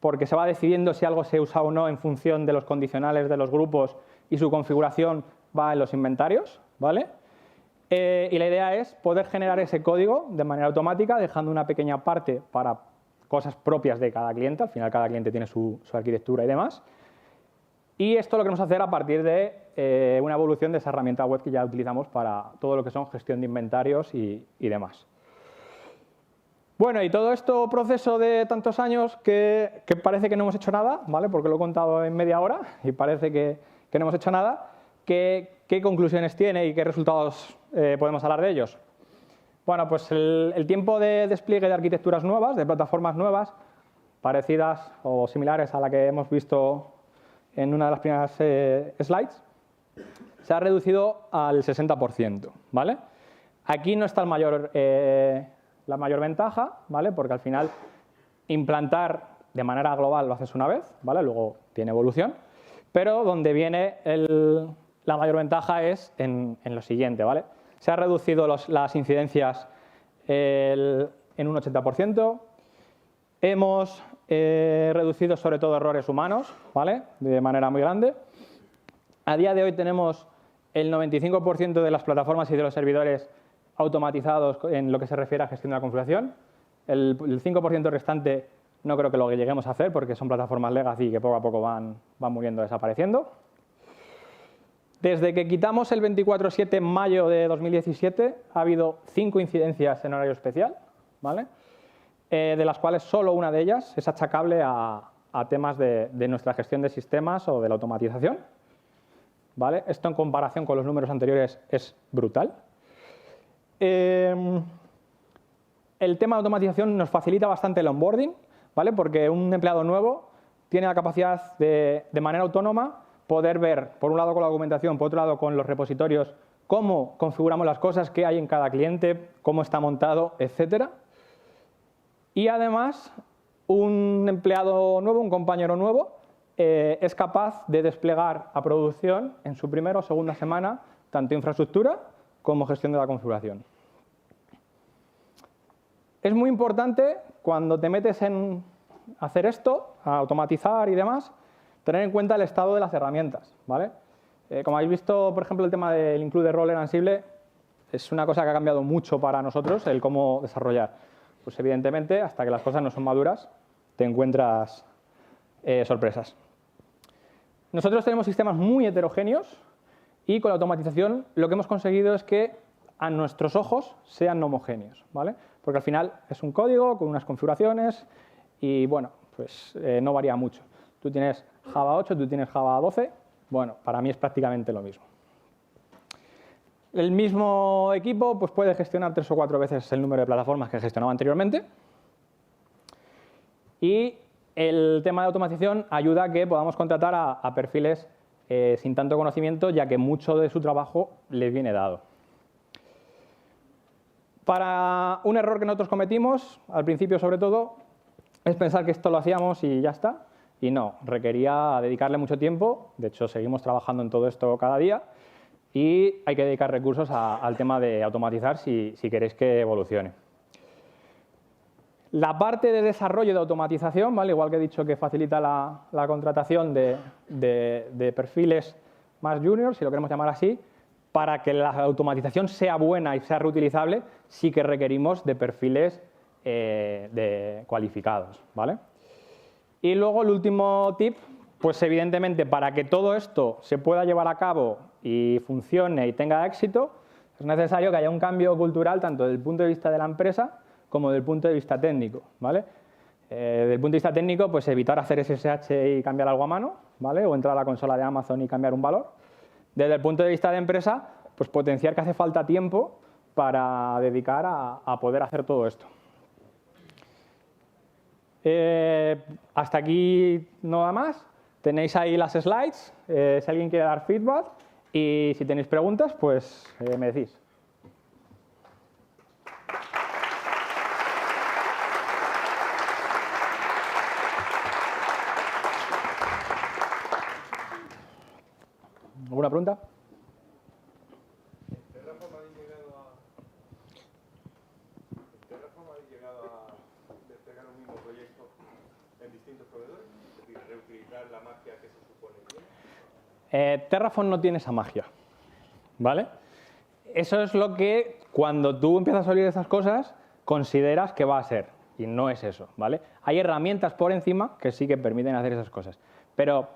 porque se va decidiendo si algo se usa o no en función de los condicionales de los grupos y su configuración va en los inventarios, ¿vale? Y la idea es poder generar ese código de manera automática, dejando una pequeña parte para cosas propias de cada cliente, al final cada cliente tiene su arquitectura y demás. Y esto lo queremos hacer a partir de una evolución de esa herramienta web que ya utilizamos para todo lo que son gestión de inventarios y demás. Bueno, y todo esto proceso de tantos años que parece que no hemos hecho nada, ¿vale?, porque lo he contado en media hora y parece que no hemos hecho nada. ¿Qué conclusiones tiene y qué resultados podemos hablar de ellos? Bueno, pues el tiempo de despliegue de arquitecturas nuevas, de plataformas nuevas, parecidas o similares a la que hemos visto en una de las primeras slides, se ha reducido al 60%, ¿vale? Aquí no está la mayor ventaja, ¿vale?, porque al final implantar de manera global lo haces una vez, ¿vale?, luego tiene evolución, pero donde viene el la mayor ventaja es en lo siguiente, ¿vale? Se han reducido las incidencias en un 80%. Hemos reducido sobre todo errores humanos, ¿vale? De manera muy grande. A día de hoy tenemos el 95% de las plataformas y de los servidores automatizados en lo que se refiere a gestión de la configuración. El 5% restante no creo que lo lleguemos a hacer porque son plataformas legacy que poco a poco van muriendo, desapareciendo. Desde que quitamos el 24/7 en mayo de 2017 ha habido 5 incidencias en horario especial, ¿vale? De las cuales solo una de ellas es achacable a temas de nuestra gestión de sistemas o de la automatización, ¿vale? Esto en comparación con los números anteriores es brutal. El tema de automatización nos facilita bastante el onboarding, ¿vale? Porque un empleado nuevo tiene la capacidad de manera autónoma poder ver, por un lado con la documentación, por otro lado con los repositorios, cómo configuramos las cosas, qué hay en cada cliente, cómo está montado, etcétera. Y además, un empleado nuevo, un compañero nuevo, es capaz de desplegar a producción en su primera o segunda semana tanto infraestructura como gestión de la configuración. Es muy importante cuando te metes en hacer esto, a automatizar y demás, tener en cuenta el estado de las herramientas, ¿vale? Como habéis visto, por ejemplo, el tema del include role Ansible es una cosa que ha cambiado mucho para nosotros, el cómo desarrollar. Pues evidentemente, hasta que las cosas no son maduras, te encuentras sorpresas. Nosotros tenemos sistemas muy heterogéneos y con la automatización lo que hemos conseguido es que a nuestros ojos sean homogéneos, ¿vale? Porque al final es un código con unas configuraciones y, bueno, pues no varía mucho. Tú tienes Java 8, tú tienes Java 12, bueno, para mí es prácticamente lo mismo. El mismo equipo pues, puede gestionar 3 o 4 veces el número de plataformas que gestionaba anteriormente. Y el tema de automatización ayuda a que podamos contratar a perfiles sin tanto conocimiento, ya que mucho de su trabajo les viene dado. Para un error que nosotros cometimos, al principio sobre todo, es pensar que esto lo hacíamos y ya está. Y no, requería dedicarle mucho tiempo. De hecho, seguimos trabajando en todo esto cada día. Y hay que dedicar recursos al tema de automatizar si queréis que evolucione. La parte de desarrollo de automatización, ¿vale? Igual que he dicho que facilita la contratación de perfiles más juniors, si lo queremos llamar así, para que la automatización sea buena y sea reutilizable, sí que requerimos de perfiles cualificados, ¿vale? Y luego el último tip, pues evidentemente para que todo esto se pueda llevar a cabo y funcione y tenga éxito, es necesario que haya un cambio cultural tanto desde el punto de vista de la empresa como desde el punto de vista técnico, ¿vale? Desde el punto de vista técnico, pues evitar hacer SSH y cambiar algo a mano, ¿vale? O entrar a la consola de Amazon y cambiar un valor. Desde el punto de vista de empresa, pues potenciar que hace falta tiempo para dedicar a poder hacer todo esto. Hasta aquí nada más. Tenéis ahí las slides, si alguien quiere dar feedback y si tenéis preguntas, pues me decís. ¿Alguna pregunta? ¿Terraform habéis llegado a desplegar un mismo proyecto en distintos proveedores? Es decir, reutilizar la magia que se supone que tiene. Terraform no tiene esa magia, ¿vale? Eso es lo que cuando tú empiezas a oír esas cosas consideras que va a ser y no es eso, ¿vale? Hay herramientas por encima que sí que permiten hacer esas cosas, pero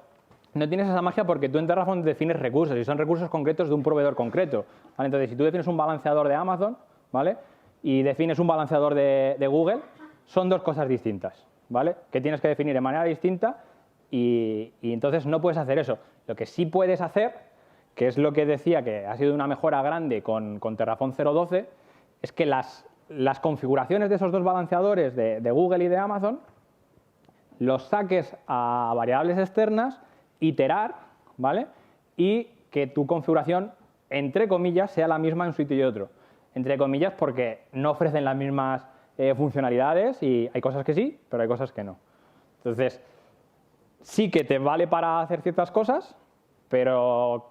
no tienes esa magia porque tú en Terraform defines recursos y son recursos concretos de un proveedor concreto, ¿vale? Entonces, si tú defines un balanceador de Amazon, ¿vale? Y defines un balanceador de Google, son dos cosas distintas, ¿vale? Que tienes que definir de manera distinta y entonces no puedes hacer eso. Lo que sí puedes hacer, que es lo que decía que ha sido una mejora grande con Terraform 0.12, es que las configuraciones de esos dos balanceadores de Google y de Amazon los saques a variables externas, iterar, ¿vale? Y que tu configuración, entre comillas, sea la misma en un sitio y otro. Entre comillas porque no ofrecen las mismas funcionalidades y hay cosas que sí, pero hay cosas que no. Entonces, sí que te vale para hacer ciertas cosas, pero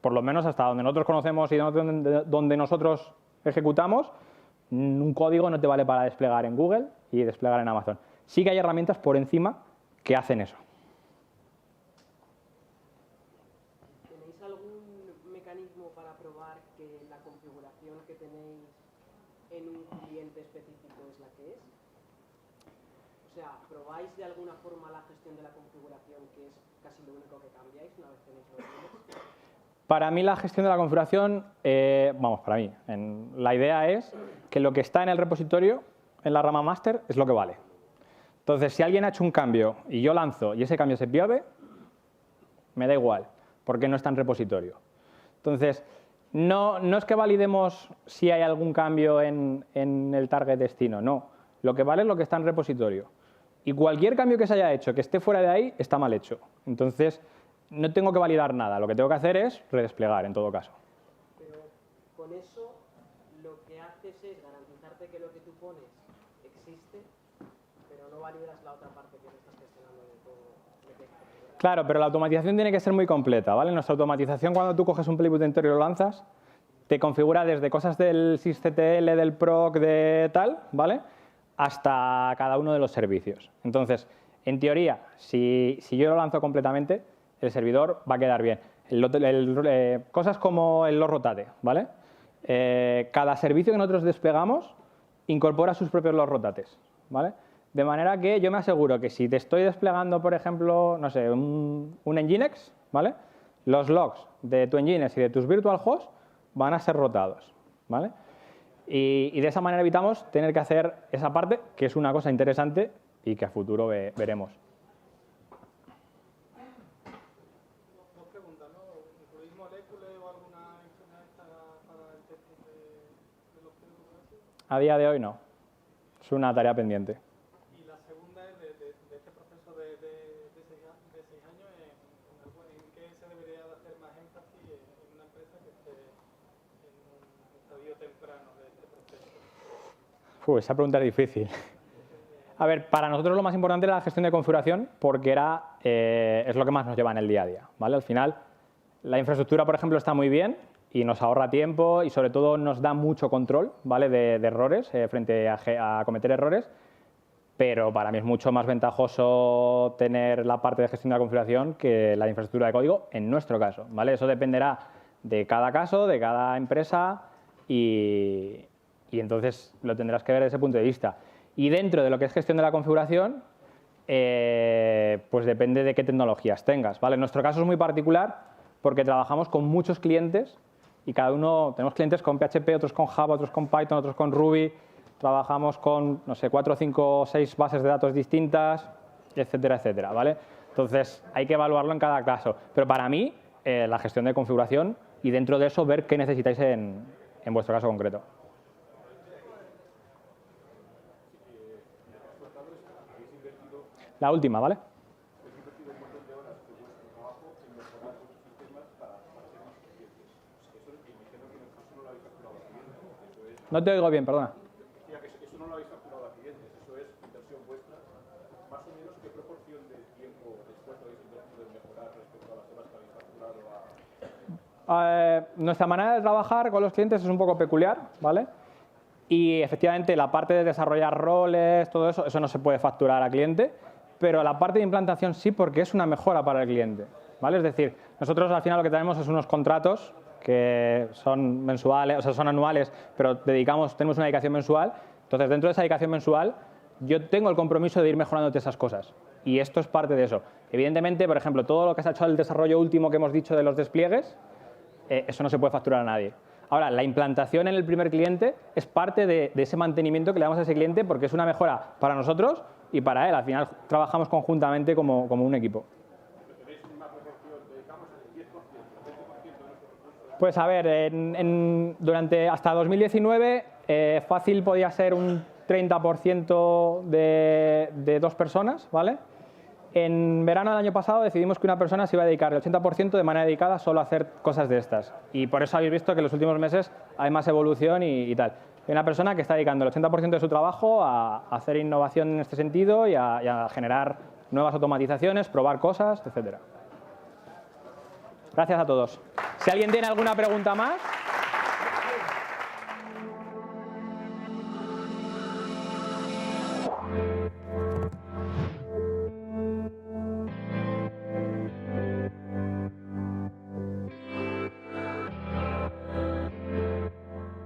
por lo menos hasta donde nosotros conocemos y donde nosotros ejecutamos, un código no te vale para desplegar en Google y desplegar en Amazon. Sí que hay herramientas por encima que hacen eso. ¿Tenéis algún mecanismo para probar que la configuración que tenéis en un cliente específico es la que es? O sea, ¿probáis de alguna forma la gestión de la configuración, que es casi lo único que cambiáis una vez tenéis los clientes? Para mí la gestión de la configuración, para mí, la idea es que lo que está en el repositorio, en la rama master, es lo que vale. Entonces, si alguien ha hecho un cambio y yo lanzo y ese cambio se pierde, me da igual, porque no está en repositorio. Entonces, no es que validemos si hay algún cambio en el target destino, no. Lo que vale es lo que está en repositorio. Y cualquier cambio que se haya hecho que esté fuera de ahí está mal hecho. Entonces, no tengo que validar nada. Lo que tengo que hacer es redesplegar, en todo caso. Pero con eso lo que haces es garantizarte que lo que tú pones existe, pero no validas la otra parte que no estás gestionando de todo. Claro, pero la automatización tiene que ser muy completa, ¿vale? Nuestra automatización, cuando tú coges un playbook entero y lo lanzas, te configura desde cosas del sysctl, del proc, de tal, ¿vale?, hasta cada uno de los servicios. Entonces, en teoría, si yo lo lanzo completamente, el servidor va a quedar bien. Cosas como el load rotate, ¿vale? Cada servicio que nosotros desplegamos incorpora sus propios load rotates, ¿vale? De manera que yo me aseguro que si te estoy desplegando, por ejemplo, no sé, un Nginx, ¿vale?, los logs de tu Nginx y de tus virtual hosts van a ser rotados, ¿vale? Y de esa manera evitamos tener que hacer esa parte, que es una cosa interesante y que a futuro veremos. Dos preguntas, ¿no? ¿Incluís moléculas o alguna enfermedad para el testing de los productos? A día de hoy no. Es una tarea pendiente. Y la segunda es de este proceso de 6 años, ¿en qué se debería de hacer más énfasis en una empresa que esté en un estadio temprano de este proceso? Esa pregunta es difícil. A ver, para nosotros lo más importante era la gestión de configuración porque es lo que más nos lleva en el día a día, ¿vale? Al final, la infraestructura, por ejemplo, está muy bien y nos ahorra tiempo y sobre todo nos da mucho control, ¿vale?, de errores, frente a cometer errores, pero para mí es mucho más ventajoso tener la parte de gestión de la configuración que la infraestructura de código en nuestro caso, ¿vale? Eso dependerá de cada caso, de cada empresa y entonces lo tendrás que ver desde ese punto de vista. Y dentro de lo que es gestión de la configuración, pues depende de qué tecnologías tengas, ¿vale? En nuestro caso es muy particular porque trabajamos con muchos clientes y cada uno, tenemos clientes con PHP, otros con Java, otros con Python, otros con Ruby, trabajamos con, no sé, 4, 5, 6 bases de datos distintas, etcétera, etcétera, ¿vale? Entonces, hay que evaluarlo en cada caso. Pero para mí, la gestión de configuración y dentro de eso ver qué necesitáis en vuestro caso concreto. La última, ¿vale? No te oigo bien, perdona. Decía que eso no lo habéis facturado a clientes, eso es inversión vuestra. Más o menos, ¿qué proporción de tiempo de esfuerzo habéis invertido en mejorar respecto a las horas que habéis facturado? Nuestra manera de trabajar con los clientes es un poco peculiar, ¿vale? Y efectivamente la parte de desarrollar roles, todo eso no se puede facturar a cliente, pero la parte de implantación sí, porque es una mejora para el cliente, ¿vale? Es decir, nosotros al final lo que tenemos es unos contratos que son mensuales, o sea, son anuales, pero tenemos una dedicación mensual. Entonces, dentro de esa dedicación mensual, yo tengo el compromiso de ir mejorándote esas cosas. Y esto es parte de eso. Evidentemente, por ejemplo, todo lo que se ha hecho el desarrollo último que hemos dicho de los despliegues, eso no se puede facturar a nadie. Ahora, la implantación en el primer cliente es parte de ese mantenimiento que le damos a ese cliente porque es una mejora para nosotros y para él. Al final, trabajamos conjuntamente como un equipo. Pues a ver, durante hasta 2019 fácil podía ser un 30% de 2 personas, ¿vale? En verano del año pasado decidimos que una persona se iba a dedicar el 80% de manera dedicada solo a hacer cosas de estas. Y por eso habéis visto que en los últimos meses hay más evolución y tal. Hay una persona que está dedicando el 80% de su trabajo a hacer innovación en este sentido y a generar nuevas automatizaciones, probar cosas, etc. Gracias a todos. Si alguien tiene alguna pregunta más.